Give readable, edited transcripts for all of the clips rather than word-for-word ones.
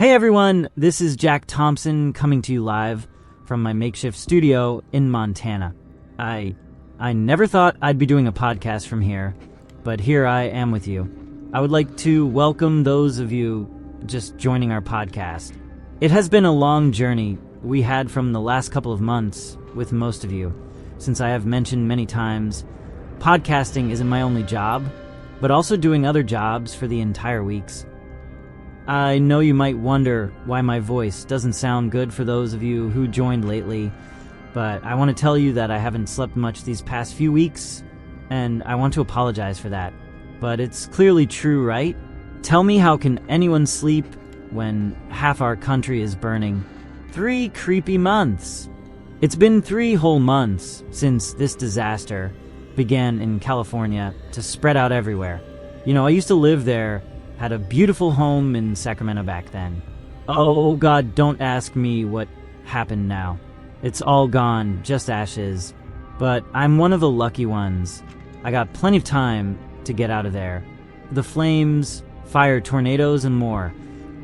Hey everyone, this is Jack Thompson coming to you live from my makeshift studio in Montana. I never thought I'd be doing a podcast from here, but here I am with you. I would like to welcome those of you just joining our podcast. It has been a long journey we had from the last couple of months with most of you, since I have mentioned many times, podcasting isn't my only job, but also doing other jobs for the entire weeks. I know you might wonder why my voice doesn't sound good for those of you who joined lately, but I want to tell you that I haven't slept much these past few weeks, and I want to apologize for that. But it's clearly true, right? Tell me, how can anyone sleep when half our country is burning? 3 creepy months. It's been 3 whole months since this disaster began in California to spread out everywhere. You know, I used to live there, had a beautiful home in Sacramento back then. Oh God, don't ask me what happened now. It's all gone, just ashes. But I'm one of the lucky ones. I got plenty of time to get out of there. The flames, fire, tornadoes, and more.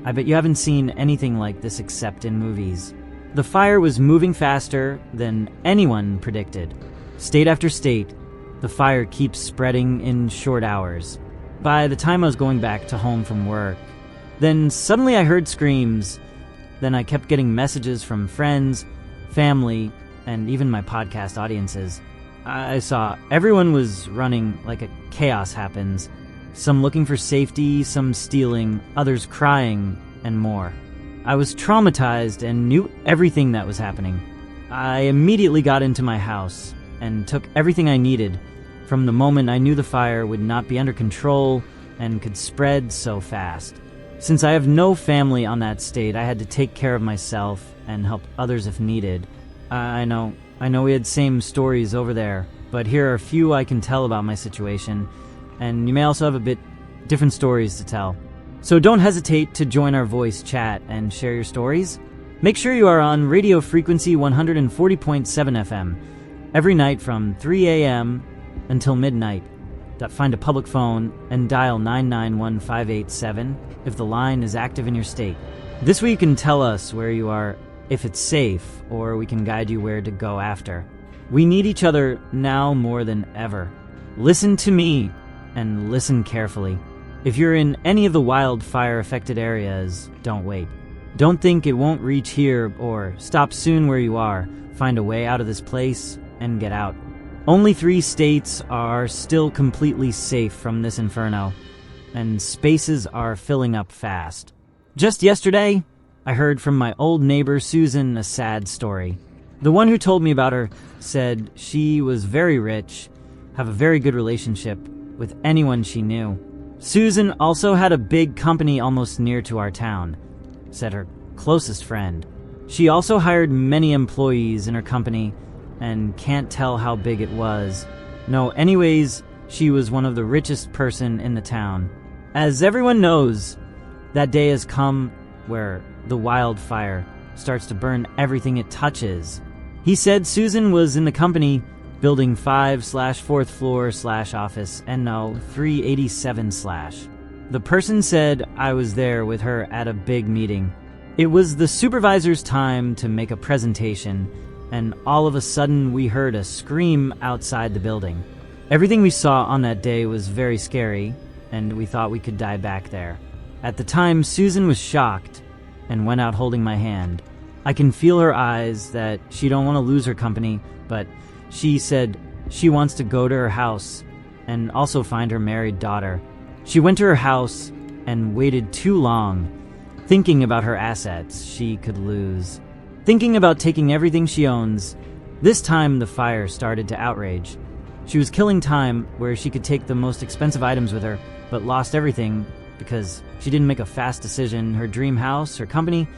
I bet you haven't seen anything like this except in movies. The fire was moving faster than anyone predicted. State after state, the fire keeps spreading in short hours. By the time I was going back to home from work, then suddenly I heard screams. Then I kept getting messages from friends, family, and even my podcast audiences. I saw everyone was running like a chaos happens. Some looking for safety, some stealing, others crying, and more. I was traumatized and knew everything that was happening. I immediately got into my house and took everything I needed from the moment I knew the fire would not be under control and could spread so fast. Since I have no family on that state, I had to take care of myself and help others if needed. I know we had same stories over there, but here are a few I can tell about my situation, and you may also have a bit different stories to tell. So don't hesitate to join our voice chat and share your stories. Make sure you are on radio frequency 140.7 FM every night from 3 a.m. until midnight. Find a public phone and dial 991-587 if the line is active in your state. This way you can tell us where you are, if it's safe, or we can guide you where to go after. We need each other now more than ever. Listen to me and listen carefully. If you're in any of the wildfire-affected areas, don't wait. Don't think it won't reach here, or stop soon where you are. Find a way out of this place and get out. Only 3 states are still completely safe from this inferno, and spaces are filling up fast. Just yesterday, I heard from my old neighbor Susan a sad story. The one who told me about her said she was very rich, have a very good relationship with anyone she knew. Susan also had a big company almost near to our town, said her closest friend. She also hired many employees in her company, and can't tell how big it was. No, anyways, she was one of the richest person in the town. As everyone knows, that day has come where the wildfire starts to burn everything it touches. He said Susan was in the company building 5/4th floor/office, and no, 387/. The person said I was there with her at a big meeting. It was the supervisor's time to make a presentation, and all of a sudden we heard a scream outside the building. Everything we saw on that day was very scary, and we thought we could die back there. At the time, Susan was shocked and went out holding my hand. I can feel her eyes that she don't want to lose her company, but she said she wants to go to her house and also find her married daughter. She went to her house and waited too long, thinking about her assets she could lose. Thinking about taking everything she owns. This time the fire started to outrage. She was killing time where she could take the most expensive items with her, but lost everything because she didn't make a fast decision. Her dream house, her company,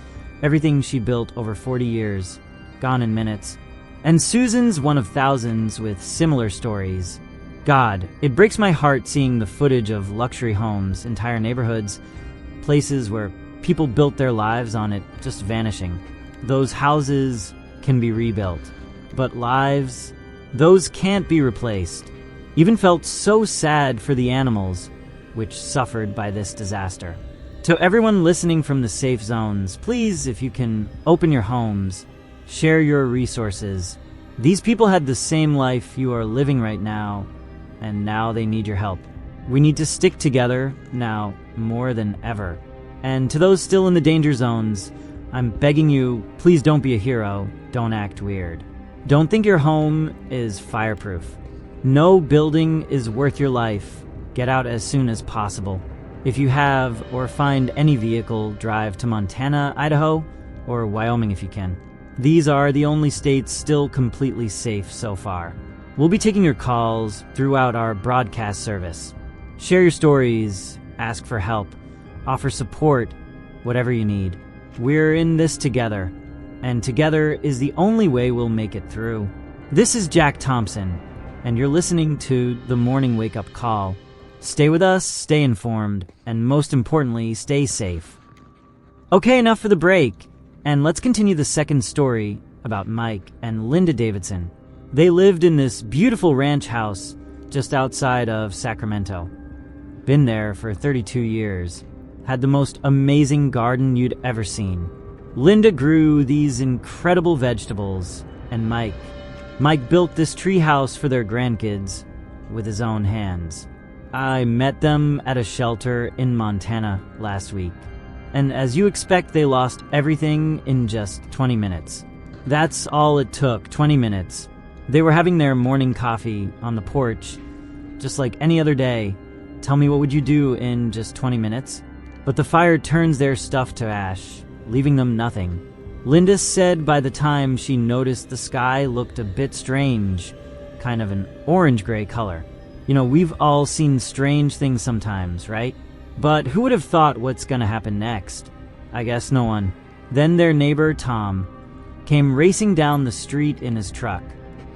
everything she built over 40 years, gone in minutes. And Susan's one of thousands with similar stories. God, it breaks my heart seeing the footage of luxury homes, entire neighborhoods, places where people built their lives on it just vanishing. Those houses can be rebuilt, but lives, those can't be replaced. Even felt so sad for the animals which suffered by this disaster. So everyone listening from the safe zones, please, if you can, open your homes, share your resources. These people had the same life you are living right now, and now they need your help. We need to stick together now more than ever. And to those still in the danger zones, I'm begging you, please don't be a hero, don't act weird. Don't think your home is fireproof. No building is worth your life. Get out as soon as possible. If you have or find any vehicle, drive to Montana, Idaho, or Wyoming if you can. These are the only states still completely safe so far. We'll be taking your calls throughout our broadcast service. Share your stories, ask for help, offer support, whatever you need. We're in this together, and together is the only way we'll make it through. This is Jack Thompson, and you're listening to The Morning Wake Up Call. Stay with us, stay informed, and most importantly, stay safe. Okay, enough for the break, and let's continue the second story about Mike and Linda Davidson. They lived in this beautiful ranch house just outside of Sacramento. Been there for 32 years. Had the most amazing garden you'd ever seen. Linda grew these incredible vegetables, and Mike built this tree house for their grandkids with his own hands. I met them at a shelter in Montana last week, and as you expect, they lost everything in just 20 minutes. That's all it took, 20 minutes. They were having their morning coffee on the porch, just like any other day. Tell me, what would you do in just 20 minutes? But the fire turns their stuff to ash, leaving them nothing. Linda said by the time she noticed the sky looked a bit strange, kind of an orange-gray color. You know, we've all seen strange things sometimes, right? But who would have thought what's gonna happen next? I guess no one. Then their neighbor, Tom, came racing down the street in his truck.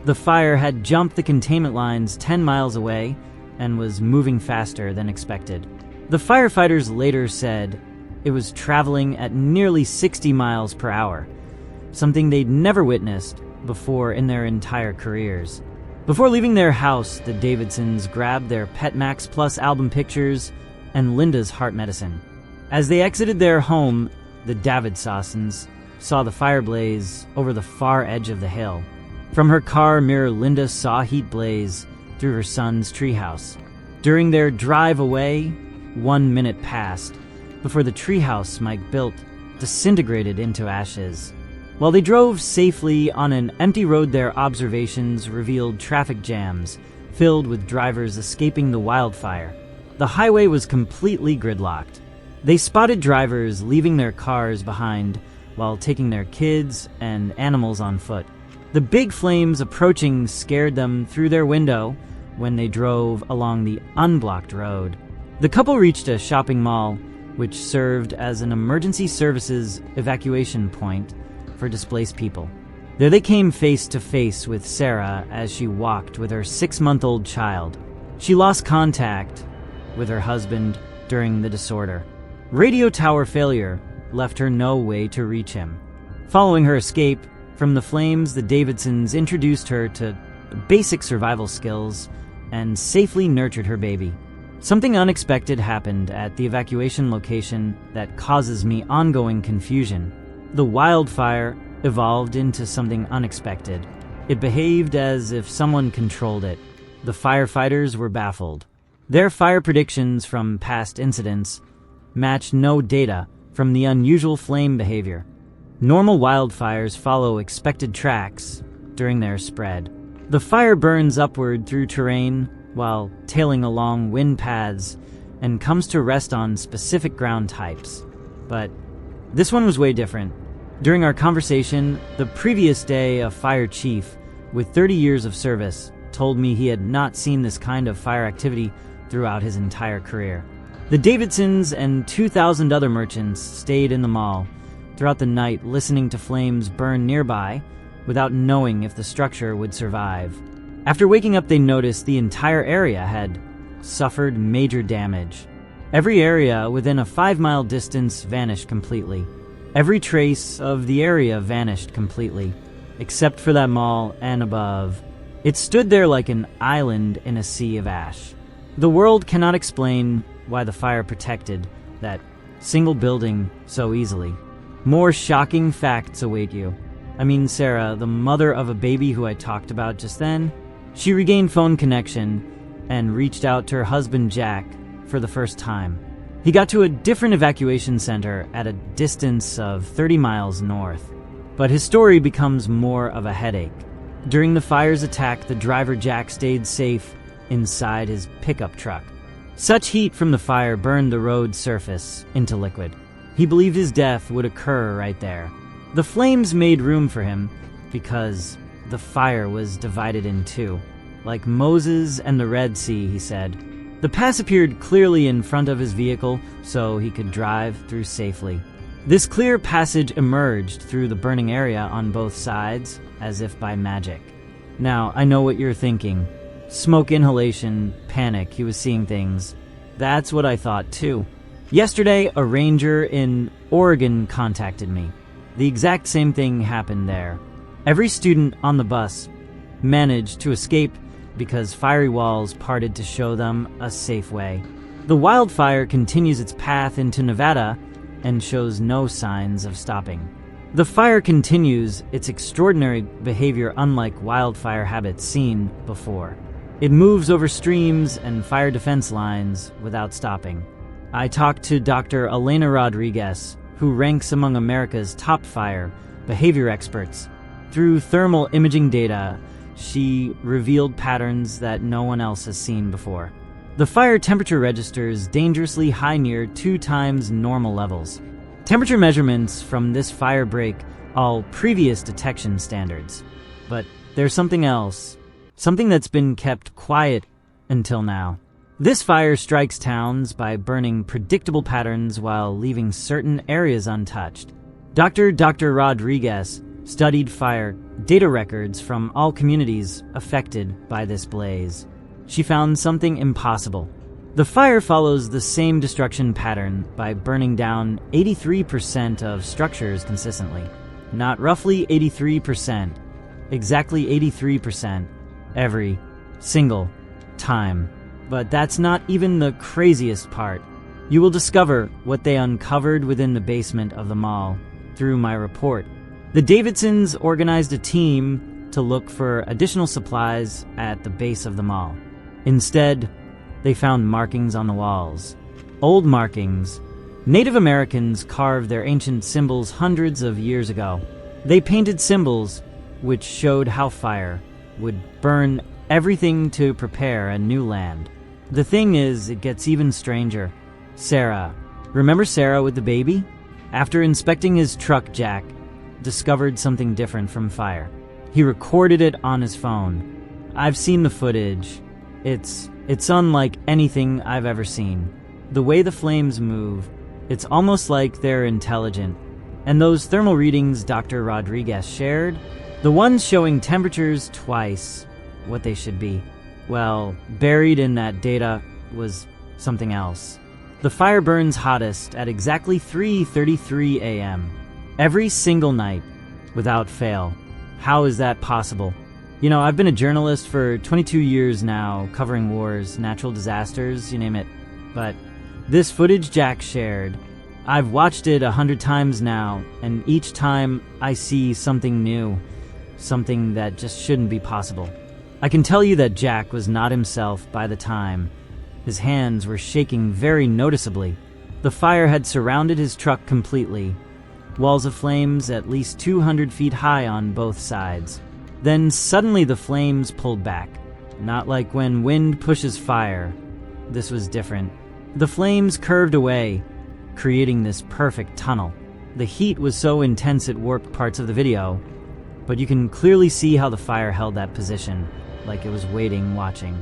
The fire had jumped the containment lines 10 miles away and was moving faster than expected. The firefighters later said it was traveling at nearly 60 miles per hour, something they'd never witnessed before in their entire careers. Before leaving their house, the Davidsons grabbed their Pet Max Plus album pictures and Linda's heart medicine. As they exited their home, the Davidsons saw the fire blaze over the far edge of the hill. From her car mirror, Linda saw heat blaze through her son's treehouse. During their drive away, 1 minute passed before the treehouse Mike built disintegrated into ashes. While they drove safely on an empty road, their observations revealed traffic jams filled with drivers escaping the wildfire. The highway was completely gridlocked. They spotted drivers leaving their cars behind while taking their kids and animals on foot. The big flames approaching scared them through their window when they drove along the unblocked road. The couple reached a shopping mall, which served as an emergency services evacuation point for displaced people. There they came face to face with Sarah as she walked with her 6-month-old child. She lost contact with her husband during the disorder. Radio tower failure left her no way to reach him. Following her escape from the flames, the Davidsons introduced her to basic survival skills and safely nurtured her baby. Something unexpected happened at the evacuation location that causes me ongoing confusion. The wildfire evolved into something unexpected. It behaved as if someone controlled it. The firefighters were baffled. Their fire predictions from past incidents matched no data from the unusual flame behavior. Normal wildfires follow expected tracks during their spread. The fire burns upward through terrain while tailing along wind paths and comes to rest on specific ground types. But this one was way different. During our conversation, the previous day, a fire chief with 30 years of service told me he had not seen this kind of fire activity throughout his entire career. The Davidsons and 2,000 other merchants stayed in the mall throughout the night, listening to flames burn nearby without knowing if the structure would survive. After waking up, they noticed the entire area had suffered major damage. Every area within a 5-mile distance vanished completely. Every trace of the area vanished completely, except for that mall and above. It stood there like an island in a sea of ash. The world cannot explain why the fire protected that single building so easily. More shocking facts await you. I mean, Sarah, the mother of a baby who I talked about just then, she regained phone connection and reached out to her husband Jack for the first time. He got to a different evacuation center at a distance of 30 miles north. But his story becomes more of a headache. During the fire's attack, the driver Jack stayed safe inside his pickup truck. Such heat from the fire burned the road surface into liquid. He believed his death would occur right there. The flames made room for him because the fire was divided in two. Like Moses and the Red Sea, he said. The pass appeared clearly in front of his vehicle so he could drive through safely. This clear passage emerged through the burning area on both sides as if by magic. Now, I know what you're thinking. Smoke inhalation, panic, he was seeing things. That's what I thought too. Yesterday, a ranger in Oregon contacted me. The exact same thing happened there. Every student on the bus managed to escape because fiery walls parted to show them a safe way. The wildfire continues its path into Nevada and shows no signs of stopping. The fire continues its extraordinary behavior unlike wildfire habits seen before. It moves over streams and fire defense lines without stopping. I talked to Dr. Elena Rodriguez, who ranks among America's top fire behavior experts. Through thermal imaging data, she revealed patterns that no one else has seen before. The fire temperature registers dangerously high near 2 times normal levels. Temperature measurements from this fire break all previous detection standards. But there's something else, something that's been kept quiet until now. This fire strikes towns by burning predictable patterns while leaving certain areas untouched. Dr. Rodriguez studied fire data records from all communities affected by this blaze. She found something impossible. The fire follows the same destruction pattern by burning down 83% of structures consistently. Not roughly 83%, exactly 83% every single time. But that's not even the craziest part. You will discover what they uncovered within the basement of the mall through my report. The Davidsons organized a team to look for additional supplies at the base of the mall. Instead, they found markings on the walls. Old markings. Native Americans carved their ancient symbols hundreds of years ago. They painted symbols which showed how fire would burn everything to prepare a new land. The thing is, it gets even stranger. Sarah. Remember Sarah with the baby? After inspecting his truck, Jack discovered something different from fire. He recorded it on his phone. I've seen the footage. It's unlike anything I've ever seen. The way the flames move, it's almost like they're intelligent. And those thermal readings Dr. Rodriguez shared, the ones showing temperatures twice what they should be, well, buried in that data was something else. The fire burns hottest at exactly 3:33 a.m. every single night, without fail. How is that possible? You know, I've been a journalist for 22 years now, covering wars, natural disasters, you name it. But this footage Jack shared, I've watched it 100 times now, and each time I see something new, something that just shouldn't be possible. I can tell you that Jack was not himself by the time. His hands were shaking very noticeably. The fire had surrounded his truck completely. Walls of flames at least 200 feet high on both sides. Then suddenly the flames pulled back. Not like when wind pushes fire. This was different. The flames curved away, creating this perfect tunnel. The heat was so intense it warped parts of the video, but you can clearly see how the fire held that position, like it was waiting, watching.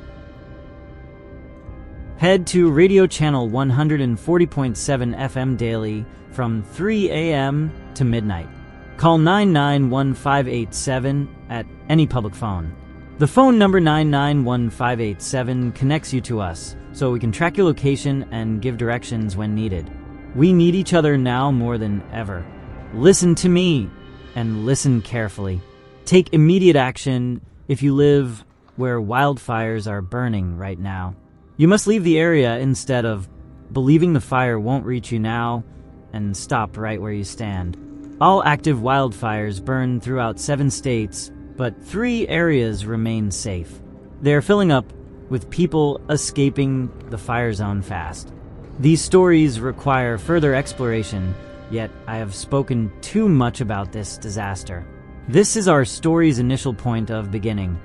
Head to radio channel 140.7 FM daily from 3 a.m. to midnight. Call 991587 at any public phone. The phone number 991587 connects you to us, so we can track your location and give directions when needed. We need each other now more than ever. Listen to me, and listen carefully. Take immediate action if you live where wildfires are burning right now. You must leave the area instead of believing the fire won't reach you now, and stop right where you stand. All active wildfires burn throughout 7 states, but 3 areas remain safe. They are filling up with people escaping the fire zone fast. These stories require further exploration, yet I have spoken too much about this disaster. This is our story's initial point of beginning,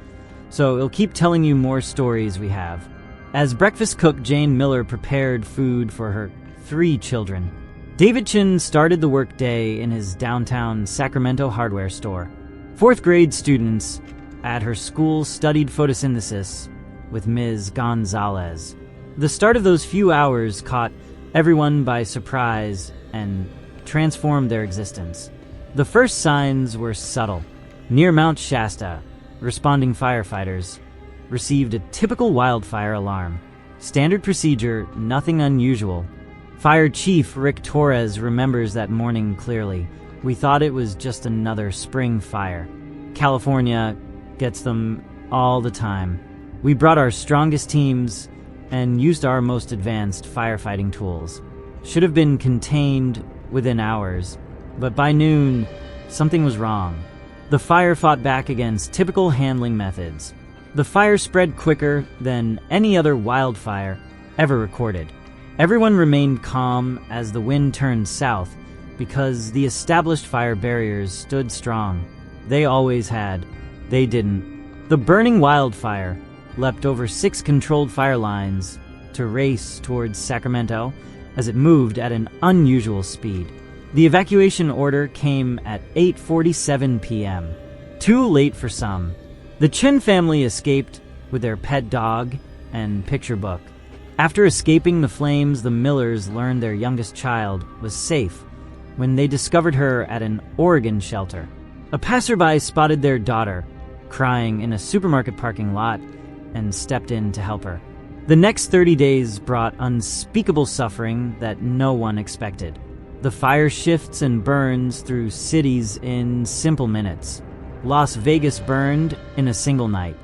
so it'll keep telling you more stories we have. As breakfast cook Jane Miller prepared food for her 3 children, David Chin started the workday in his downtown Sacramento hardware store. 4th grade students at her school studied photosynthesis with Ms. Gonzalez. The start of those few hours caught everyone by surprise and transformed their existence. The first signs were subtle. Near Mount Shasta, responding firefighters received a typical wildfire alarm. Standard procedure, nothing unusual. Fire Chief Rick Torres remembers that morning clearly. We thought it was just another spring fire. California gets them all the time. We brought our strongest teams and used our most advanced firefighting tools. Should have been contained within hours, but by noon, something was wrong. The fire fought back against typical handling methods. The fire spread quicker than any other wildfire ever recorded. Everyone remained calm as the wind turned south because the established fire barriers stood strong. They always had. They didn't. The burning wildfire leapt over 6 controlled fire lines to race towards Sacramento as it moved at an unusual speed. The evacuation order came at 8:47 p.m. Too late for some. The Chin family escaped with their pet dog and picture book. After escaping the flames, the Millers learned their youngest child was safe when they discovered her at an Oregon shelter. A passerby spotted their daughter crying in a supermarket parking lot and stepped in to help her. The next 30 days brought unspeakable suffering that no one expected. The fire shifts and burns through cities in simple minutes. Las Vegas burned in a single night.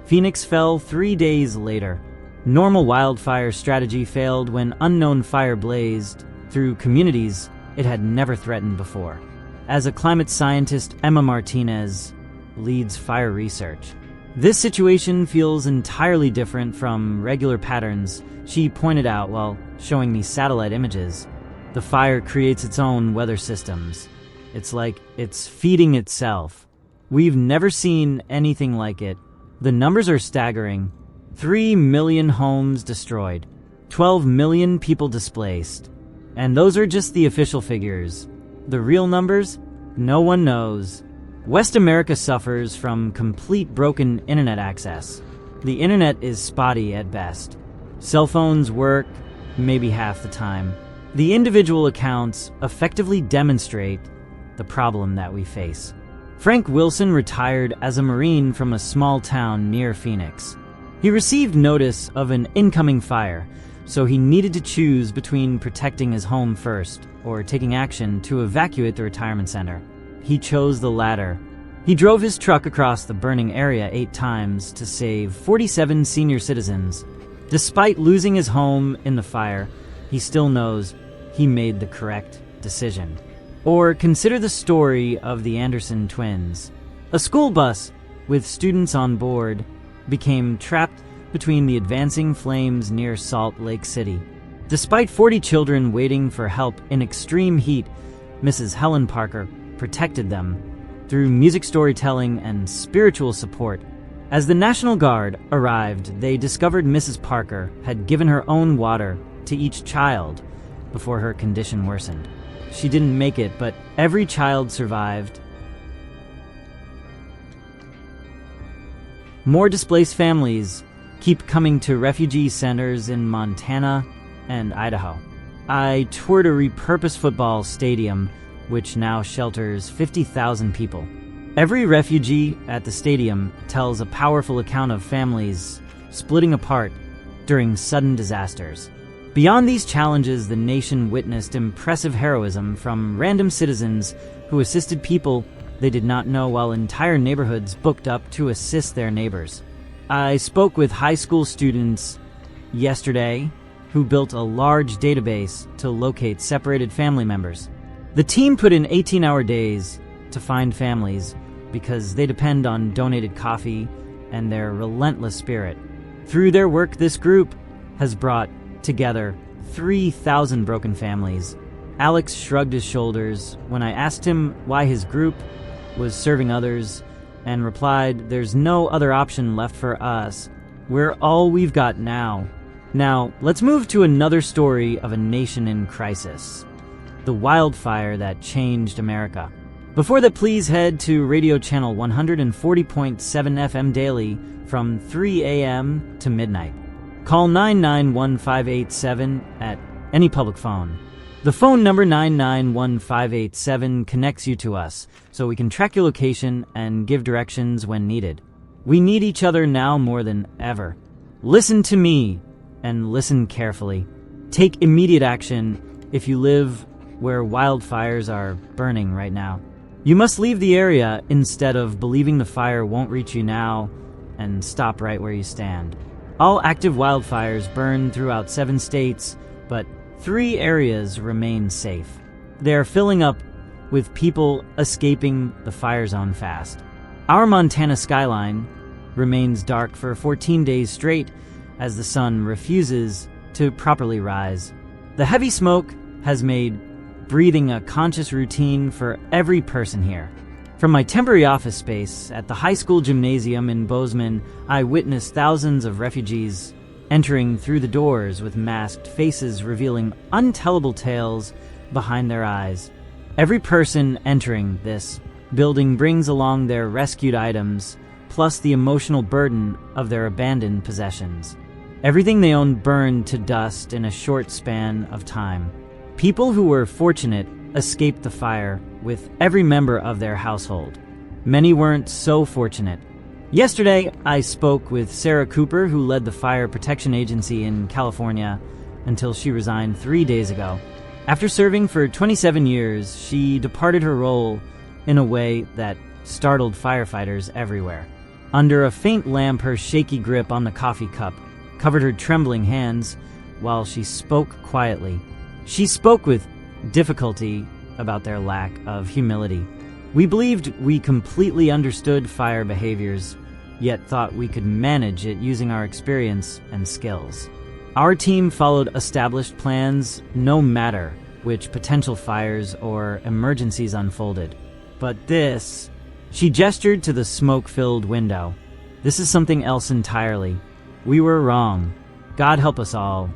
Phoenix fell 3 days later. Normal wildfire strategy failed when unknown fire blazed through communities it had never threatened before. As a climate scientist, Emma Martinez leads fire research. This situation feels entirely different from regular patterns she pointed out while showing me satellite images. The fire creates its own weather systems. It's like it's feeding itself. We've never seen anything like it. The numbers are staggering. 3 million homes destroyed. 12 million people displaced. And those are just the official figures. The real numbers? No one knows. West America suffers from complete broken internet access. The internet is spotty at best. Cell phones work maybe half the time. The individual accounts effectively demonstrate the problem that we face. Frank Wilson retired as a Marine from a small town near Phoenix. He received notice of an incoming fire, so he needed to choose between protecting his home first or taking action to evacuate the retirement center. He chose the latter. He drove his truck across the burning area 8 times to save 47 senior citizens. Despite losing his home in the fire, he still knows he made the correct decision. Or consider the story of the Anderson twins. A school bus with students on board became trapped between the advancing flames near Salt Lake City. Despite 40 children waiting for help in extreme heat, Mrs. Helen Parker protected them through music storytelling and spiritual support. As the National Guard arrived, they discovered Mrs. Parker had given her own water to each child before her condition worsened. She didn't make it, but every child survived. More displaced families keep coming to refugee centers in Montana and Idaho. I toured a repurposed football stadium, which now shelters 50,000 people. Every refugee at the stadium tells a powerful account of families splitting apart during sudden disasters. Beyond these challenges, the nation witnessed impressive heroism from random citizens who assisted people they did not know, while entire neighborhoods booked up to assist their neighbors. I spoke with high school students yesterday who built a large database to locate separated family members. The team put in 18-hour days to find families because they depend on donated coffee and their relentless spirit. Through their work, this group has brought together 3,000 broken families. Alex shrugged his shoulders when I asked him why his group was serving others and replied, "There's no other option left for us. We're all we've got now." Now, let's move to another story of a nation in crisis. The wildfire that changed America. Before that, please head to radio channel 140.7 FM daily from 3 a.m. to midnight. Call 991-587 at any public phone. The phone number 991-587 connects you to us, so we can track your location and give directions when needed. We need each other now more than ever. Listen to me, and listen carefully. Take immediate action if you live where wildfires are burning right now. You must leave the area instead of believing the fire won't reach you now and stop right where you stand. All active wildfires burn throughout 7 states, but 3 areas remain safe. They are filling up with people escaping the fire zone fast. Our Montana skyline remains dark for 14 days straight as the sun refuses to properly rise. The heavy smoke has made breathing a conscious routine for every person here. From my temporary office space at the high school gymnasium in Bozeman, I witnessed thousands of refugees entering through the doors with masked faces revealing untellable tales behind their eyes. Every person entering this building brings along their rescued items, plus the emotional burden of their abandoned possessions. Everything they own burned to dust in a short span of time. People who were fortunate escaped the fire with every member of their household. Many weren't so fortunate. Yesterday, I spoke with Sarah Cooper, who led the Fire Protection Agency in California until she resigned 3 days ago. After serving for 27 years, she departed her role in a way that startled firefighters everywhere. Under a faint lamp, her shaky grip on the coffee cup covered her trembling hands while she spoke quietly. She spoke with difficulty about their lack of humility. We believed we completely understood fire behaviors, yet thought we could manage it using our experience and skills. Our team followed established plans no matter which potential fires or emergencies unfolded. But this, she gestured to the smoke-filled window. This is something else entirely. We were wrong. God help us all.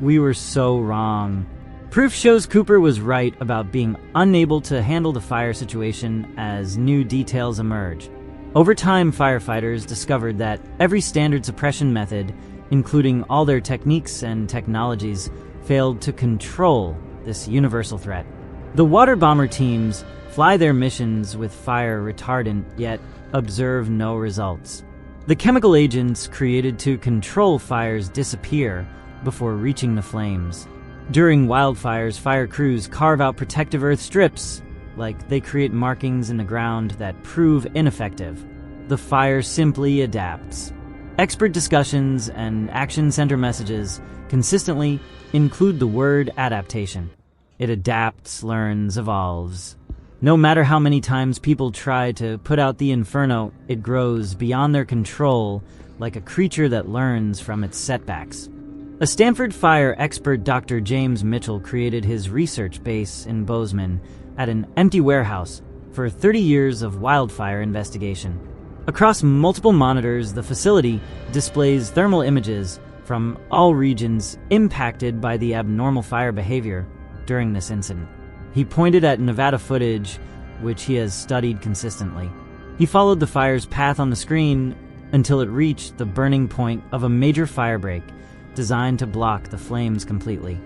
We were so wrong. Proof shows Cooper was right about being unable to handle the fire situation as new details emerge. Over time, firefighters discovered that every standard suppression method, including all their techniques and technologies, failed to control this universal threat. The water bomber teams fly their missions with fire retardant, yet observe no results. The chemical agents created to control fires disappear before reaching the flames. During wildfires, fire crews carve out protective earth strips, like they create markings in the ground that prove ineffective. The fire simply adapts. Expert discussions and action center messages consistently include the word adaptation. It adapts, learns, evolves. No matter how many times people try to put out the inferno, it grows beyond their control like a creature that learns from its setbacks. A Stanford fire expert, Dr. James Mitchell, created his research base in Bozeman at an empty warehouse for 30 years of wildfire investigation. Across multiple monitors, the facility displays thermal images from all regions impacted by the abnormal fire behavior during this incident. He pointed at Nevada footage, which he has studied consistently. He followed the fire's path on the screen until it reached the burning point of a major firebreak designed to block the flames completely.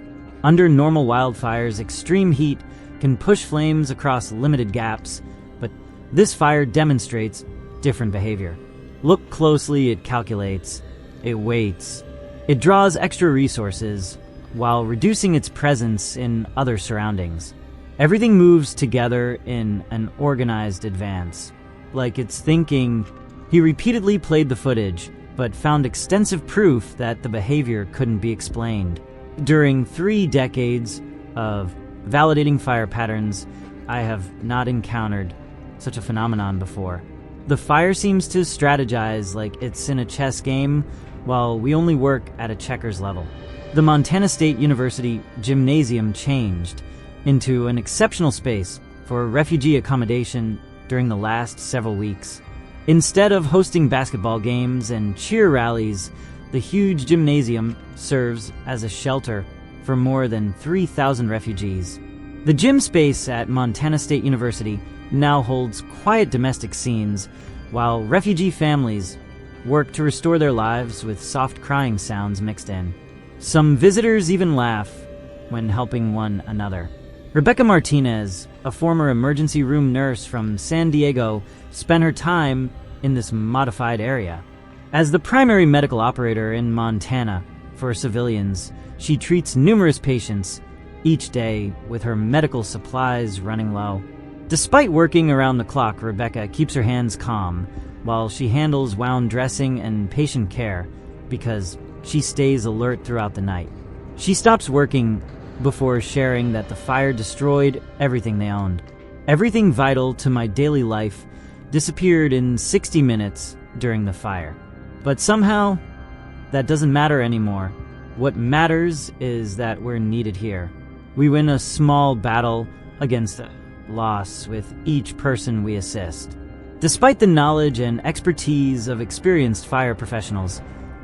Under normal wildfires, extreme heat can push flames across limited gaps, but this fire demonstrates different behavior. Look closely, it calculates, it waits, it draws extra resources while reducing its presence in other surroundings. Everything moves together in an organized advance. Like it's thinking. He repeatedly played the footage, but found extensive proof that the behavior couldn't be explained. During 3 decades of validating fire patterns, I have not encountered such a phenomenon before. The fire seems to strategize like it's in a chess game, while we only work at a checkers level. The Montana State University gymnasium changed into an exceptional space for refugee accommodation during the last several weeks. Instead of hosting basketball games and cheer rallies, the huge gymnasium serves as a shelter for more than 3,000 refugees. The gym space at Montana State University now holds quiet domestic scenes, while refugee families work to restore their lives with soft crying sounds mixed in. Some visitors even laugh when helping one another. Rebecca Martinez, a former emergency room nurse from San Diego, spent her time in this modified area. As the primary medical operator in Montana for civilians, she treats numerous patients each day with her medical supplies running low. Despite working around the clock, Rebecca keeps her hands calm while she handles wound dressing and patient care because she stays alert throughout the night. She stops working before sharing that the fire destroyed everything they owned. Everything vital to my daily life disappeared in 60 minutes during the fire. But somehow, that doesn't matter anymore. What matters is that we're needed here. We win a small battle against loss with each person we assist. Despite the knowledge and expertise of experienced fire professionals,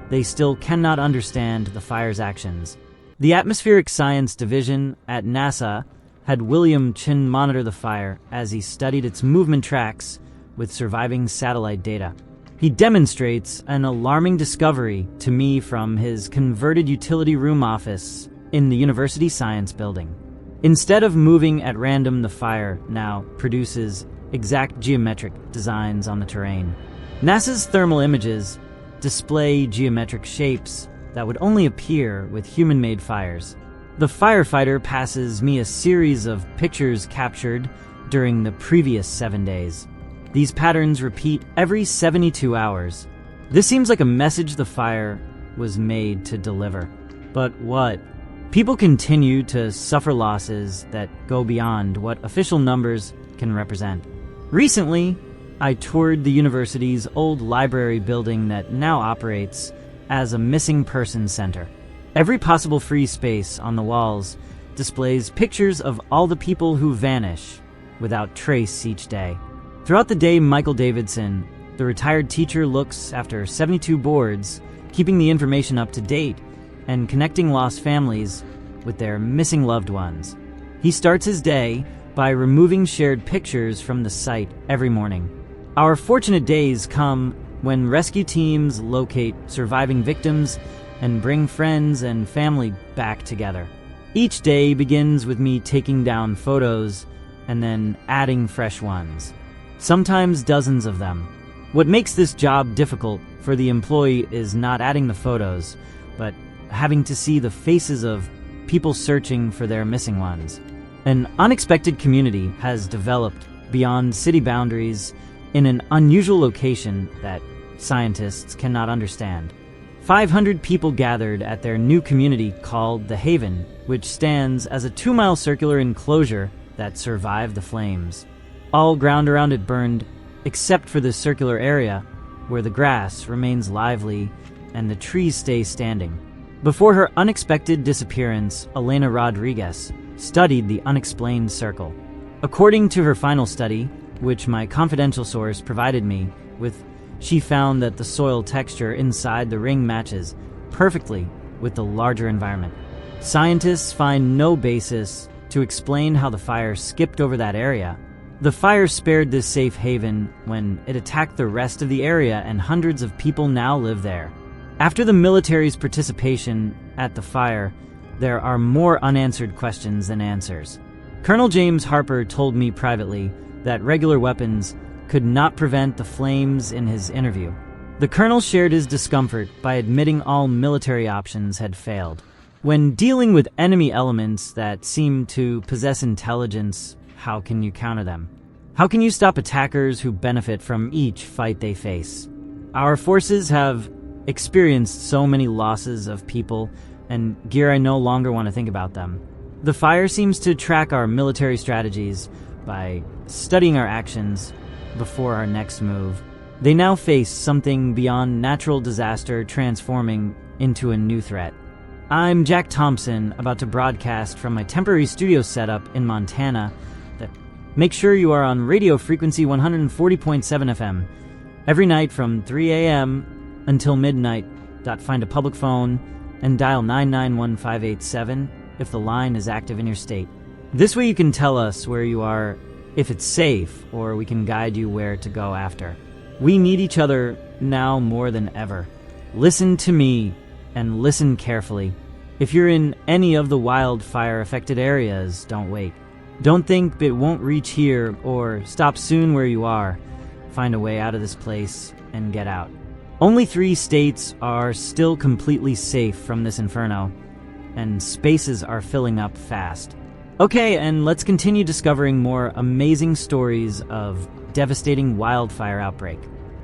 they still cannot understand the fire's actions. The Atmospheric Science Division at NASA had William Chin monitor the fire as he studied its movement tracks with surviving satellite data. He demonstrates an alarming discovery to me from his converted utility room office in the University Science Building. Instead of moving at random, the fire now produces exact geometric designs on the terrain. NASA's thermal images display geometric shapes that would only appear with human-made fires. The firefighter passes me a series of pictures captured during the previous 7 days. These patterns repeat every 72 hours. This seems like a message the fire was made to deliver. But what? People continue to suffer losses that go beyond what official numbers can represent. Recently, I toured the university's old library building that now operates as a missing persons center. Every possible free space on the walls displays pictures of all the people who vanish without trace each day. Throughout the day, Michael Davidson, the retired teacher, looks after 72 boards, keeping the information up to date and connecting lost families with their missing loved ones. He starts his day by removing shared pictures from the site every morning. Our fortunate days come when rescue teams locate surviving victims and bring friends and family back together. Each day begins with me taking down photos and then adding fresh ones, sometimes dozens of them. What makes this job difficult for the employee is not adding the photos, but having to see the faces of people searching for their missing ones. An unexpected community has developed beyond city boundaries in an unusual location that scientists cannot understand. 500 people gathered at their new community called The Haven, which stands as a 2-mile circular enclosure that survived the flames. All ground around it burned, except for the circular area where the grass remains lively and the trees stay standing. Before her unexpected disappearance, Elena Rodriguez studied the unexplained circle. According to her final study, which my confidential source provided me with, she found that the soil texture inside the ring matches perfectly with the larger environment. Scientists find no basis to explain how the fire skipped over that area. The fire spared this safe haven when it attacked the rest of the area, and hundreds of people now live there. After the military's participation at the fire, there are more unanswered questions than answers. Colonel James Harper told me privately that regular weapons could not prevent the flames in his interview. The colonel shared his discomfort by admitting all military options had failed. When dealing with enemy elements that seem to possess intelligence, how can you counter them? How can you stop attackers who benefit from each fight they face? Our forces have experienced so many losses of people and gear I no longer want to think about them. The fire seems to track our military strategies by studying our actions before our next move. They now face something beyond natural disaster transforming into a new threat. I'm Jack Thompson, about to broadcast from my temporary studio setup in Montana. Make sure you are on radio frequency 140.7 FM. Every night from 3 a.m. until midnight. Find a public phone and dial 991-587 if the line is active in your state. This way you can tell us where you are, if it's safe, or we can guide you where to go after. We need each other now more than ever. Listen to me and listen carefully. If you're in any of the wildfire-affected areas, don't wait. Don't think it won't reach here or stop soon where you are. Find a way out of this place and get out. Only 3 states are still completely safe from this inferno, and spaces are filling up fast. Okay, and let's continue discovering more amazing stories of devastating wildfire outbreak.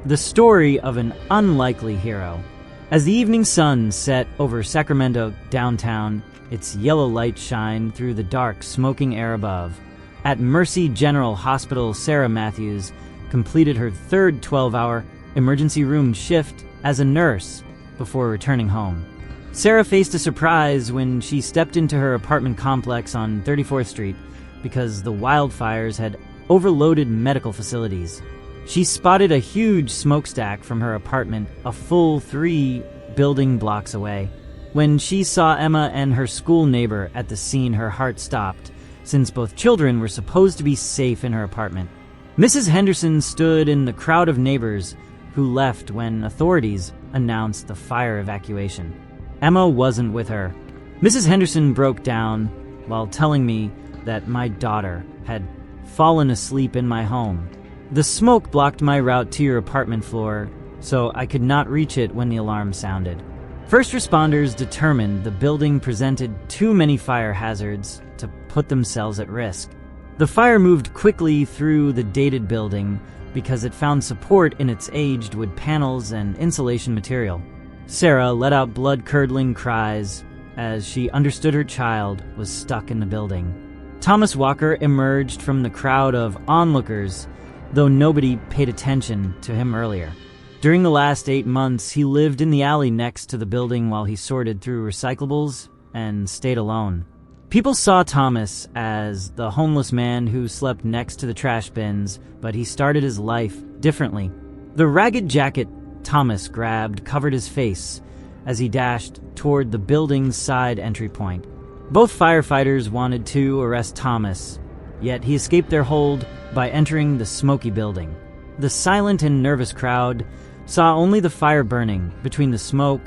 The story of an unlikely hero. As the evening sun set over Sacramento downtown, its yellow light shined through the dark, smoking air above. At Mercy General Hospital, Sarah Matthews completed her 3rd 12-hour emergency room shift as a nurse before returning home. Sarah faced a surprise when she stepped into her apartment complex on 34th Street because the wildfires had overloaded medical facilities. She spotted a huge smokestack from her apartment a full 3 building blocks away. When she saw Emma and her school neighbor at the scene, her heart stopped, since both children were supposed to be safe in her apartment. Mrs. Henderson stood in the crowd of neighbors who left when authorities announced the fire evacuation. Emma wasn't with her. Mrs. Henderson broke down while telling me that my daughter had fallen asleep in my home. The smoke blocked my route to your apartment floor, so I could not reach it when the alarm sounded. First responders determined the building presented too many fire hazards to put themselves at risk. The fire moved quickly through the dated building because it found support in its aged wood panels and insulation material. Sarah let out blood-curdling cries as she understood her child was stuck in the building. Thomas Walker emerged from the crowd of onlookers, though nobody paid attention to him earlier. During the last 8 months, he lived in the alley next to the building while he sorted through recyclables and stayed alone. People saw Thomas as the homeless man who slept next to the trash bins, but he started his life differently. The ragged jacket Thomas grabbed covered his face as he dashed toward the building's side entry point. Both firefighters wanted to arrest Thomas, yet he escaped their hold by entering the smoky building. The silent and nervous crowd saw only the fire burning between the smoke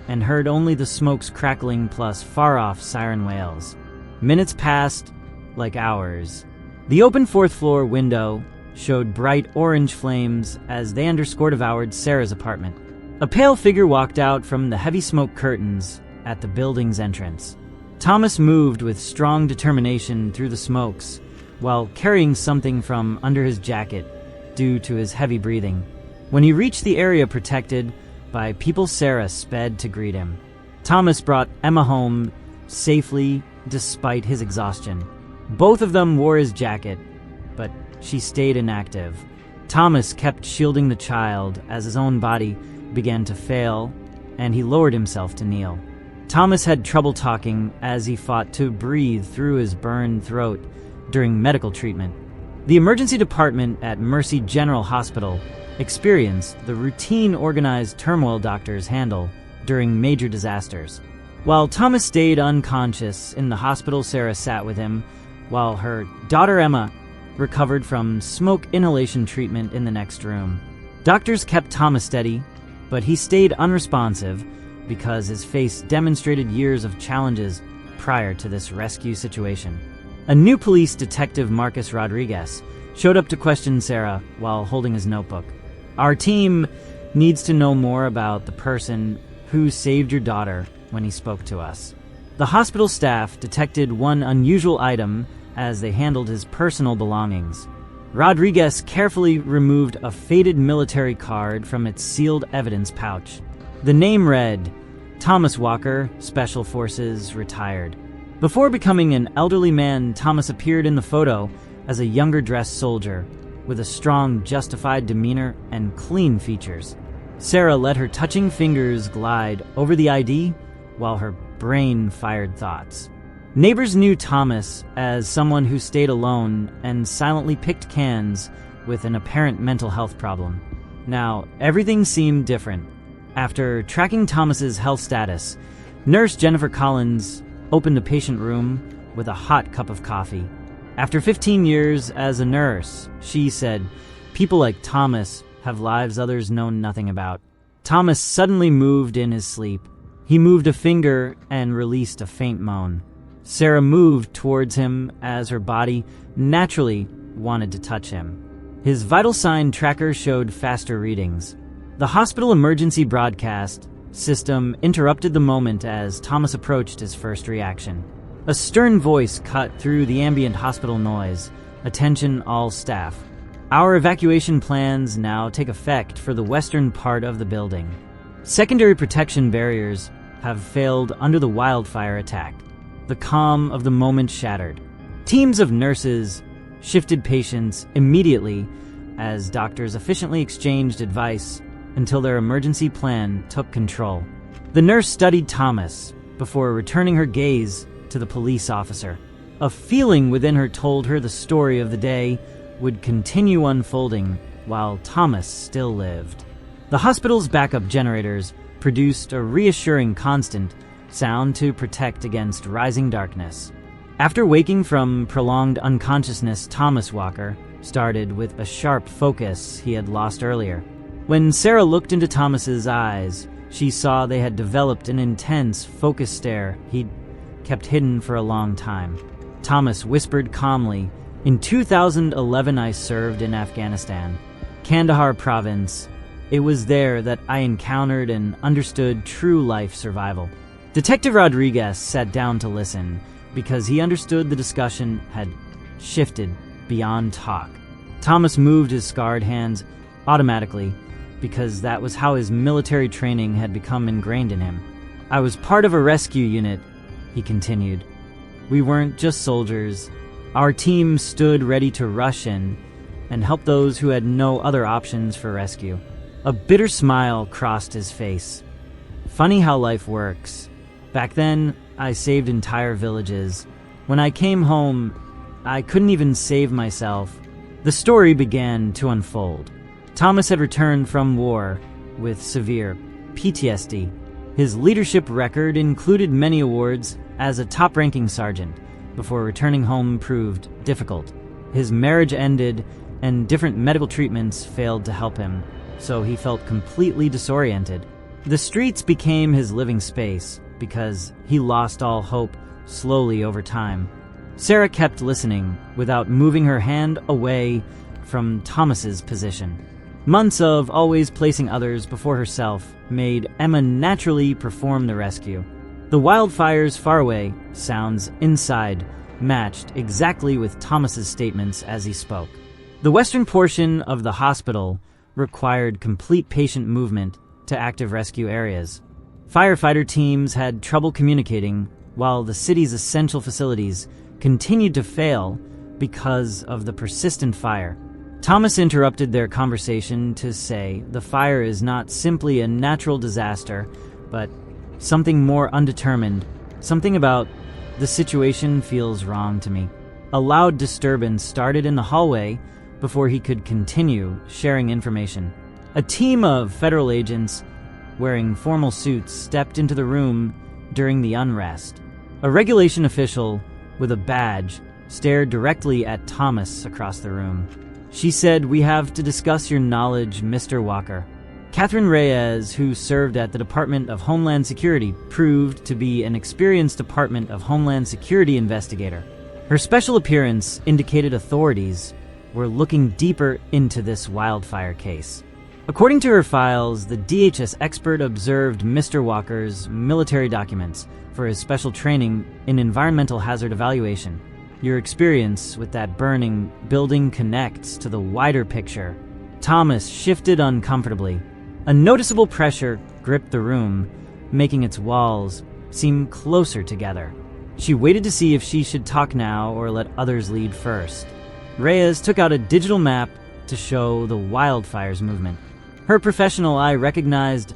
and heard only the smoke's crackling plus far-off siren wails. Minutes passed like hours. The open 4th floor window showed bright orange flames as they devoured Sarah's apartment. A pale figure walked out from the heavy smoke curtains at the building's entrance. Thomas moved with strong determination through the smokes while carrying something from under his jacket due to his heavy breathing. When he reached the area protected by people, Sarah sped to greet him. Thomas brought Emma home safely despite his exhaustion. Both of them wore his jacket, but she stayed inactive. Thomas kept shielding the child as his own body began to fail, and he lowered himself to kneel. Thomas had trouble talking as he fought to breathe through his burned throat during medical treatment. The emergency department at Mercy General Hospital experienced the routine organized turmoil doctors handle during major disasters. While Thomas stayed unconscious in the hospital, Sarah sat with him while her daughter Emma recovered from smoke inhalation treatment in the next room. Doctors kept Thomas steady, but he stayed unresponsive because his face demonstrated years of challenges prior to this rescue situation. A new police detective, Marcus Rodriguez, showed up to question Sarah while holding his notebook. "Our team needs to know more about the person who saved your daughter," when he spoke to us. The hospital staff detected one unusual item as they handled his personal belongings. Rodriguez carefully removed a faded military card from its sealed evidence pouch. The name read, Thomas Walker, Special Forces, retired. Before becoming an elderly man, Thomas appeared in the photo as a younger-dressed soldier with a strong, justified demeanor and clean features. Sarah let her touching fingers glide over the ID while her brain fired thoughts. Neighbors knew Thomas as someone who stayed alone and silently picked cans with an apparent mental health problem. Now, everything seemed different. After tracking Thomas's health status, nurse Jennifer Collins opened the patient room with a hot cup of coffee. After 15 years as a nurse, she said, "People like Thomas have lives others know nothing about." Thomas suddenly moved in his sleep. He moved a finger and released a faint moan. Sarah moved towards him as her body naturally wanted to touch him. His vital sign tracker showed faster readings. The hospital emergency broadcast system interrupted the moment as Thomas approached his first reaction. A stern voice cut through the ambient hospital noise. "Attention all staff. Our evacuation plans now take effect for the western part of the building. Secondary protection barriers have failed under the wildfire attack." The calm of the moment shattered. Teams of nurses shifted patients immediately as doctors efficiently exchanged advice until their emergency plan took control. The nurse studied Thomas before returning her gaze to the police officer. A feeling within her told her the story of the day would continue unfolding while Thomas still lived. The hospital's backup generators produced a reassuring constant sound to protect against rising darkness. After waking from prolonged unconsciousness, Thomas Walker started with a sharp focus he had lost earlier. When Sarah looked into Thomas's eyes, she saw they had developed an intense, focused stare he'd kept hidden for a long time. Thomas whispered calmly, "In 2011 I served in Afghanistan, Kandahar province. It was there that I encountered and understood true life survival." Detective Rodriguez sat down to listen because he understood the discussion had shifted beyond talk. Thomas moved his scarred hands automatically because that was how his military training had become ingrained in him. "I was part of a rescue unit," he continued. "We weren't just soldiers. Our team stood ready to rush in and help those who had no other options for rescue." A bitter smile crossed his face. "Funny how life works. Back then, I saved entire villages. When I came home, I couldn't even save myself." The story began to unfold. Thomas had returned from war with severe PTSD. His leadership record included many awards as a top-ranking sergeant before returning home proved difficult. His marriage ended and different medical treatments failed to help him, so he felt completely disoriented. The streets became his living space because he lost all hope slowly over time. Sarah kept listening without moving her hand away from Thomas's position. Months of always placing others before herself made Emma naturally perform the rescue. The wildfires far away sounds inside matched exactly with Thomas's statements as he spoke. The western portion of the hospital required complete patient movement to active rescue areas. Firefighter teams had trouble communicating while the city's essential facilities continued to fail because of the persistent fire. Thomas interrupted their conversation to say the fire is not simply a natural disaster, but something more undetermined. Something about the situation feels wrong to me. A loud disturbance started in the hallway before he could continue sharing information. A team of federal agents wearing formal suits stepped into the room during the unrest. A regulation official with a badge stared directly at Thomas across the room. She said, "We have to discuss your knowledge, Mr. Walker." Catherine Reyes, who served at the Department of Homeland Security, proved to be an experienced Department of Homeland Security investigator. Her special appearance indicated authorities were looking deeper into this wildfire case. According to her files, the DHS expert observed Mr. Walker's military documents for his special training in environmental hazard evaluation. Your experience with that burning building connects to the wider picture. Thomas shifted uncomfortably. A noticeable pressure gripped the room making its walls seem closer together. She waited to see if she should talk now or let others lead first. Reyes took out a digital map to show the wildfires movement. Her professional eye recognized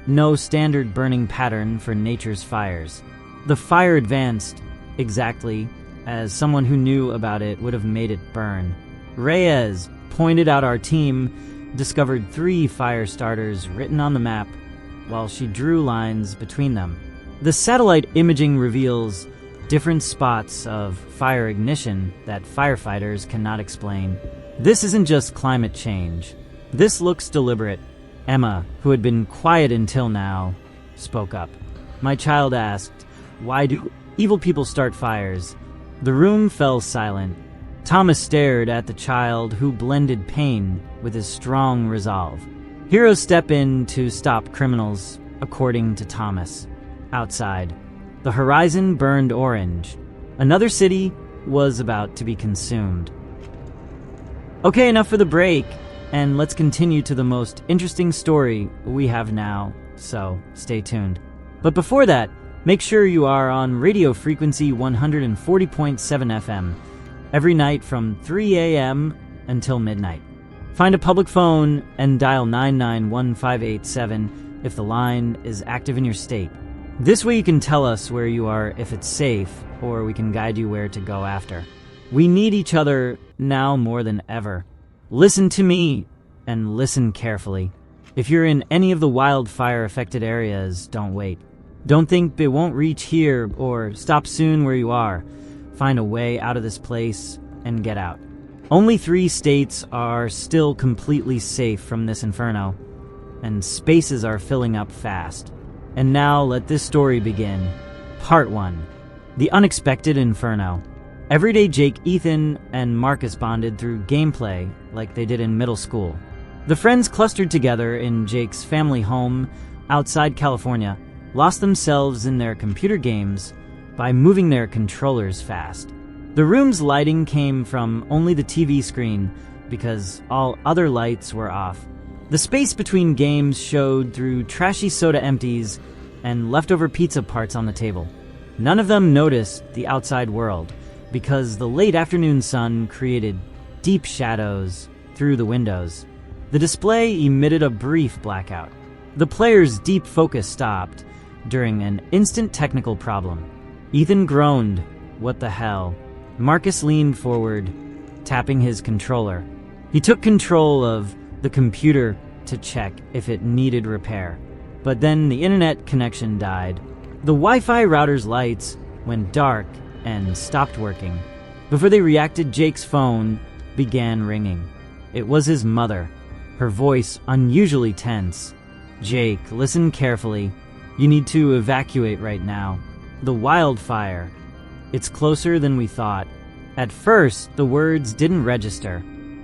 no standard burning pattern for nature's fires. The fire advanced exactly as someone who knew about it would have made it burn. Reyes pointed out our team discovered 3 fire starters written on the map while she drew lines between them. The satellite imaging reveals different spots of fire ignition that firefighters cannot explain. This isn't just climate change. This looks deliberate. Emma, who had been quiet until now, spoke up. My child asked, "Why do evil people start fires?" The room fell silent. Thomas stared at the child, who blended pain with his strong resolve. Heroes step in to stop criminals, according to Thomas. Outside, the horizon burned orange. Another city was about to be consumed. Okay, enough for the break, and let's continue to the most interesting story we have now, so stay tuned. But before that, make sure you are on radio frequency 140.7 FM, every night from 3 a.m. until midnight. Find a public phone and dial 991587 if the line is active in your state. This way you can tell us where you are if it's safe, or we can guide you where to go after. We need each other now more than ever. Listen to me, and listen carefully. If you're in any of the wildfire-affected areas, don't wait. Don't think it won't reach here or stop soon where you are. Find a way out of this place and get out. Only 3 states are still completely safe from this inferno, and spaces are filling up fast. And now let this story begin. Part 1. The Unexpected Inferno. Everyday Jake, Ethan, and Marcus bonded through gameplay like they did in middle school. The friends clustered together in Jake's family home outside California, lost themselves in their computer games by moving their controllers fast. The room's lighting came from only the TV screen because all other lights were off. The space between games showed through trashy soda empties and leftover pizza parts on the table. None of them noticed the outside world because the late afternoon sun created deep shadows through the windows. The display emitted a brief blackout. The player's deep focus stopped during an instant technical problem. Ethan groaned, "What the hell?" Marcus leaned forward, tapping his controller. He took control of the computer to check if it needed repair. But then the internet connection died. The Wi-Fi router's lights went dark and stopped working. Before they reacted, Jake's phone began ringing. It was his mother, her voice unusually tense. "Jake, listen carefully. You need to evacuate right now. The wildfire. It's closer than we thought." At first, the words didn't register.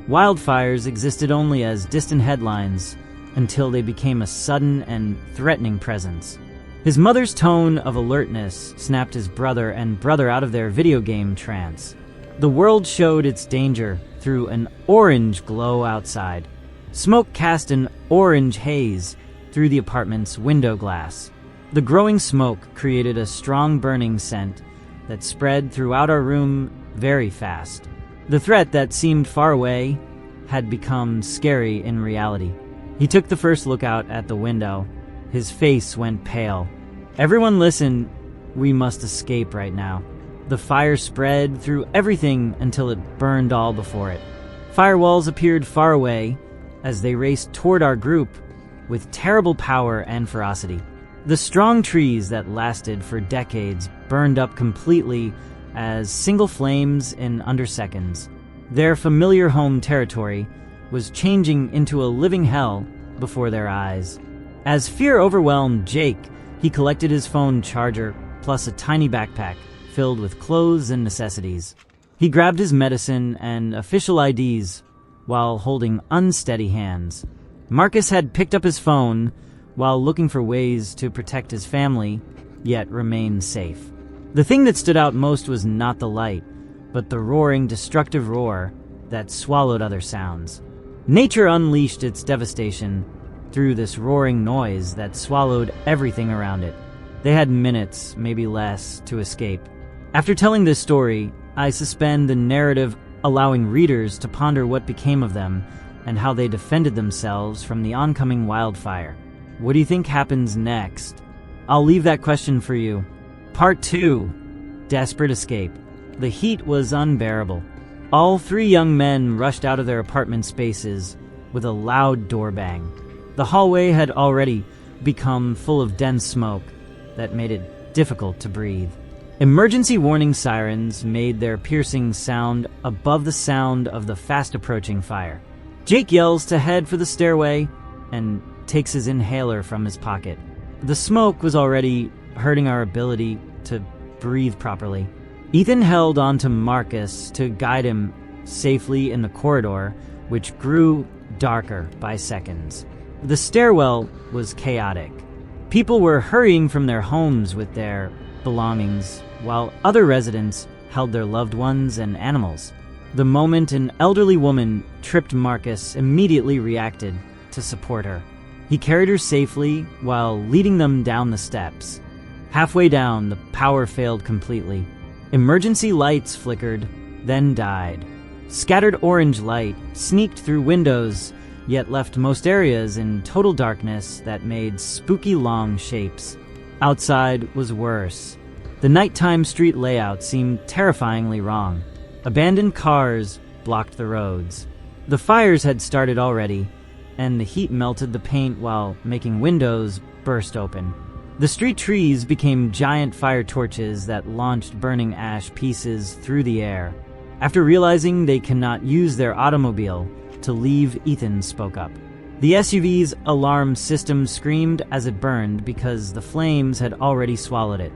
Wildfires existed only as distant headlines until they became a sudden and threatening presence. His mother's tone of alertness snapped his brother and brother out of their video game trance. The world showed its danger through an orange glow outside. Smoke cast an orange haze through the apartment's window glass. The growing smoke created a strong burning scent that spread throughout our room very fast. The threat that seemed far away had become scary in reality. He took the first look out at the window. His face went pale. "Everyone listen, we must escape right now." The fire spread through everything until it burned all before it. Firewalls appeared far away as they raced toward our group with terrible power and ferocity. The strong trees that lasted for decades burned up completely as single flames in under seconds. Their familiar home territory was changing into a living hell before their eyes. As fear overwhelmed Jake, he collected his phone charger plus a tiny backpack filled with clothes and necessities. He grabbed his medicine and official IDs while holding unsteady hands. Marcus had picked up his phone while looking for ways to protect his family, yet remain safe. The thing that stood out most was not the light, but the roaring, destructive roar that swallowed other sounds. Nature unleashed its devastation through this roaring noise that swallowed everything around it. They had minutes, maybe less, to escape. After telling this story, I suspend the narrative, allowing readers to ponder what became of them and how they defended themselves from the oncoming wildfire. What do you think happens next? I'll leave that question for you. Part 2. Desperate Escape. The heat was unbearable. All 3 young men rushed out of their apartment spaces with a loud door bang. The hallway had already become full of dense smoke that made it difficult to breathe. Emergency warning sirens made their piercing sound above the sound of the fast-approaching fire. Jake yells to head for the stairway and takes his inhaler from his pocket. The smoke was already hurting our ability to breathe properly. Ethan held on to Marcus to guide him safely in the corridor, which grew darker by seconds. The stairwell was chaotic. People were hurrying from their homes with their belongings, while other residents held their loved ones and animals. The moment an elderly woman tripped, Marcus immediately reacted to support her. He carried her safely while leading them down the steps. Halfway down, the power failed completely. Emergency lights flickered, then died. Scattered orange light sneaked through windows, yet left most areas in total darkness that made spooky long shapes. Outside was worse. The nighttime street layout seemed terrifyingly wrong. Abandoned cars blocked the roads. The fires had started already, and the heat melted the paint while making windows burst open. The street trees became giant fire torches that launched burning ash pieces through the air. After realizing they cannot use their automobile to leave, Ethan spoke up. The SUV's alarm system screamed as it burned because the flames had already swallowed it.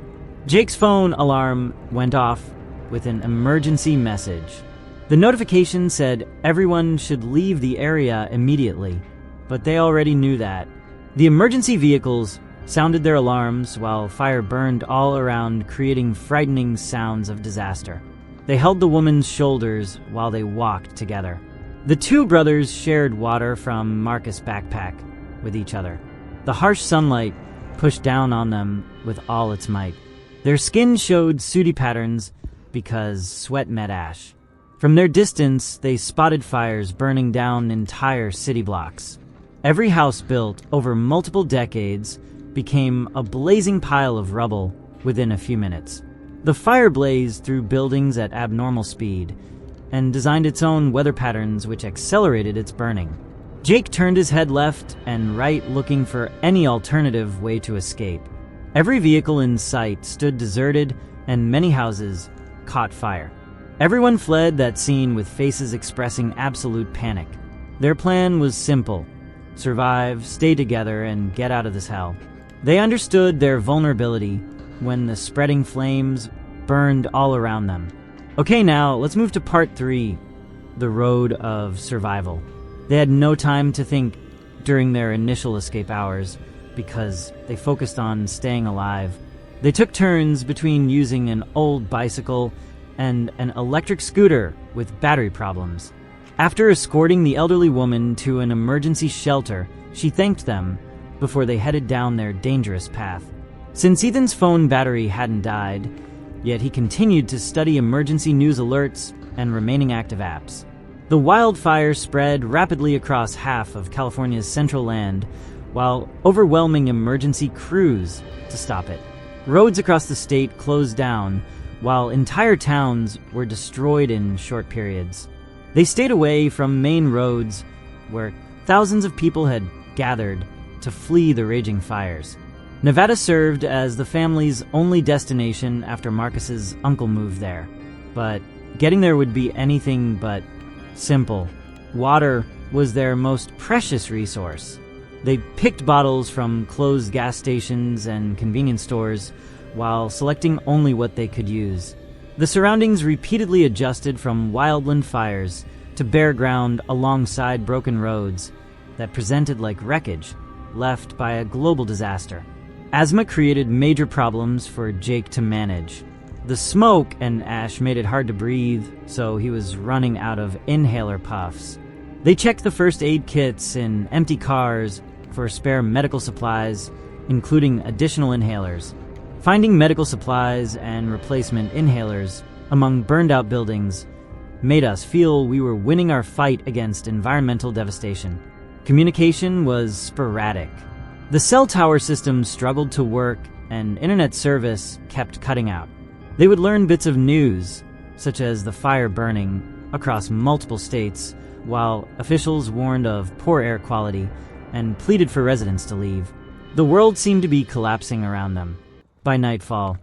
Jake's phone alarm went off with an emergency message. The notification said everyone should leave the area immediately, but they already knew that. The emergency vehicles sounded their alarms while fire burned all around, creating frightening sounds of disaster. They held the woman's shoulders while they walked together. The 2 brothers shared water from Marcus' backpack with each other. The harsh sunlight pushed down on them with all its might. Their skin showed sooty patterns because sweat met ash. From their distance, they spotted fires burning down entire city blocks. Every house built over multiple decades became a blazing pile of rubble within a few minutes. The fire blazed through buildings at abnormal speed and designed its own weather patterns which accelerated its burning. Jake turned his head left and right, looking for any alternative way to escape. Every vehicle in sight stood deserted, and many houses caught fire. Everyone fled that scene with faces expressing absolute panic. Their plan was simple: survive, stay together, and get out of this hell. They understood their vulnerability when the spreading flames burned all around them. Okay, now let's move to part 3, the road of survival. They had no time to think during their initial escape hours because they focused on staying alive. They took turns between using an old bicycle and an electric scooter with battery problems. After escorting the elderly woman to an emergency shelter, she thanked them before they headed down their dangerous path. Since Ethan's phone battery hadn't died, yet he continued to study emergency news alerts and remaining active apps. The wildfire spread rapidly across half of California's central land, while overwhelming emergency crews to stop it. Roads across the state closed down, while entire towns were destroyed in short periods. They stayed away from main roads where thousands of people had gathered to flee the raging fires. Nevada served as the family's only destination after Marcus's uncle moved there. But getting there would be anything but simple. Water was their most precious resource. They picked bottles from closed gas stations and convenience stores while selecting only what they could use. The surroundings repeatedly adjusted from wildland fires to bare ground alongside broken roads that presented like wreckage left by a global disaster. Asthma created major problems for Jake to manage. The smoke and ash made it hard to breathe, so he was running out of inhaler puffs. They checked the first aid kits in empty cars for spare medical supplies, including additional inhalers. Finding medical supplies and replacement inhalers among burned-out buildings made us feel we were winning our fight against environmental devastation. Communication was sporadic. The cell tower system struggled to work, and internet service kept cutting out. They would learn bits of news, such as the fire burning across multiple states, while officials warned of poor air quality and pleaded for residents to leave. The world seemed to be collapsing around them. By nightfall,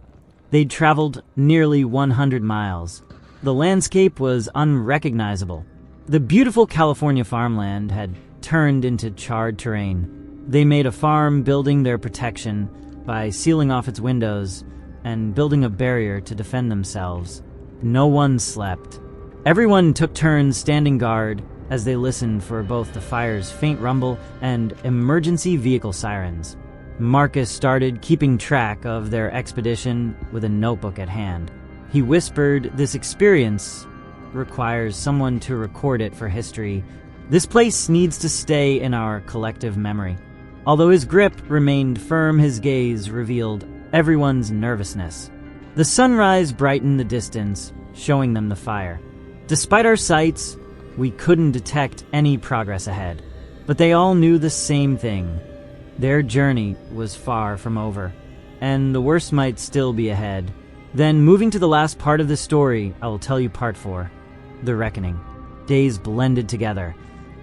they'd traveled nearly 100 miles. The landscape was unrecognizable. The beautiful California farmland had turned into charred terrain. They made a farm building their protection by sealing off its windows and building a barrier to defend themselves. No one slept. Everyone took turns standing guard as they listened for both the fire's faint rumble and emergency vehicle sirens. Marcus started keeping track of their expedition with a notebook at hand. He whispered, "This experience requires someone to record it for history. This place needs to stay in our collective memory." Although his grip remained firm, his gaze revealed everyone's nervousness. The sunrise brightened the distance, showing them the fire. Despite our sights, we couldn't detect any progress ahead. But they all knew the same thing. Their journey was far from over, and the worst might still be ahead. Then, moving to the last part of the story, I will tell you part 4, The Reckoning. Days blended together.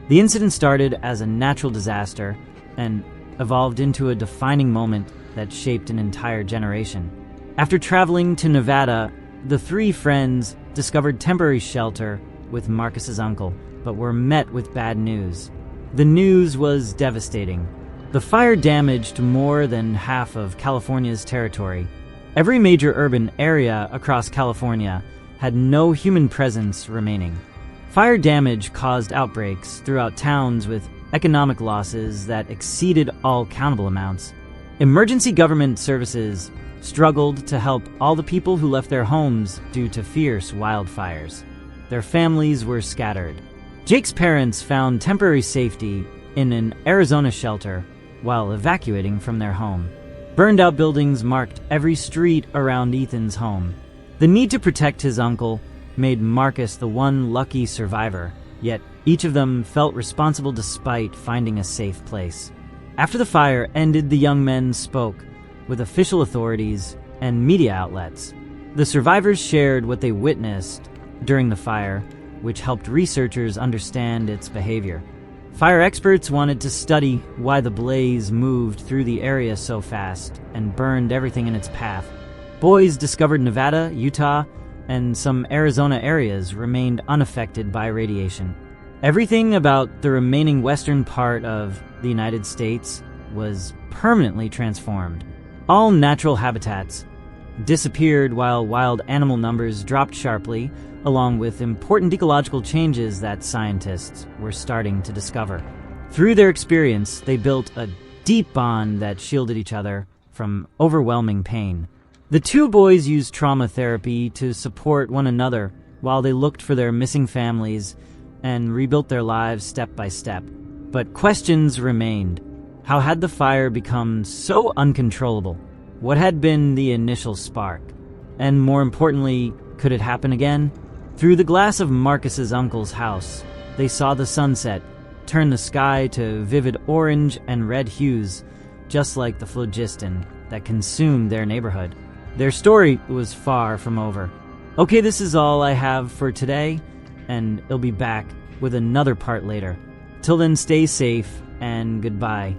The incident started as a natural disaster and evolved into a defining moment that shaped an entire generation. After traveling to Nevada, the 3 friends discovered temporary shelter with Marcus's uncle, but were met with bad news. The news was devastating. The fire damaged more than half of California's territory. Every major urban area across California had no human presence remaining. Fire damage caused outbreaks throughout towns with economic losses that exceeded all countable amounts. Emergency government services struggled to help all the people who left their homes due to fierce wildfires. Their families were scattered. Jake's parents found temporary safety in an Arizona shelter while evacuating from their home. Burned-out buildings marked every street around Ethan's home. The need to protect his uncle made Marcus the one lucky survivor, yet each of them felt responsible despite finding a safe place. After the fire ended, the young men spoke with official authorities and media outlets. The survivors shared what they witnessed during the fire, which helped researchers understand its behavior. Fire experts wanted to study why the blaze moved through the area so fast and burned everything in its path. Boys discovered Nevada, Utah, and some Arizona areas remained unaffected by radiation. Everything about the remaining western part of the United States was permanently transformed. All natural habitats disappeared while wild animal numbers dropped sharply, along with important ecological changes that scientists were starting to discover. Through their experience, they built a deep bond that shielded each other from overwhelming pain. The 2 boys used trauma therapy to support one another while they looked for their missing families and rebuilt their lives step by step. But questions remained. How had the fire become so uncontrollable? What had been the initial spark? And more importantly, could it happen again? Through the glass of Marcus's uncle's house, they saw the sunset turn the sky to vivid orange and red hues, just like the phlogiston that consumed their neighborhood. Their story was far from over. Okay, this is all I have for today, and I'll be back with another part later. Till then, stay safe and goodbye.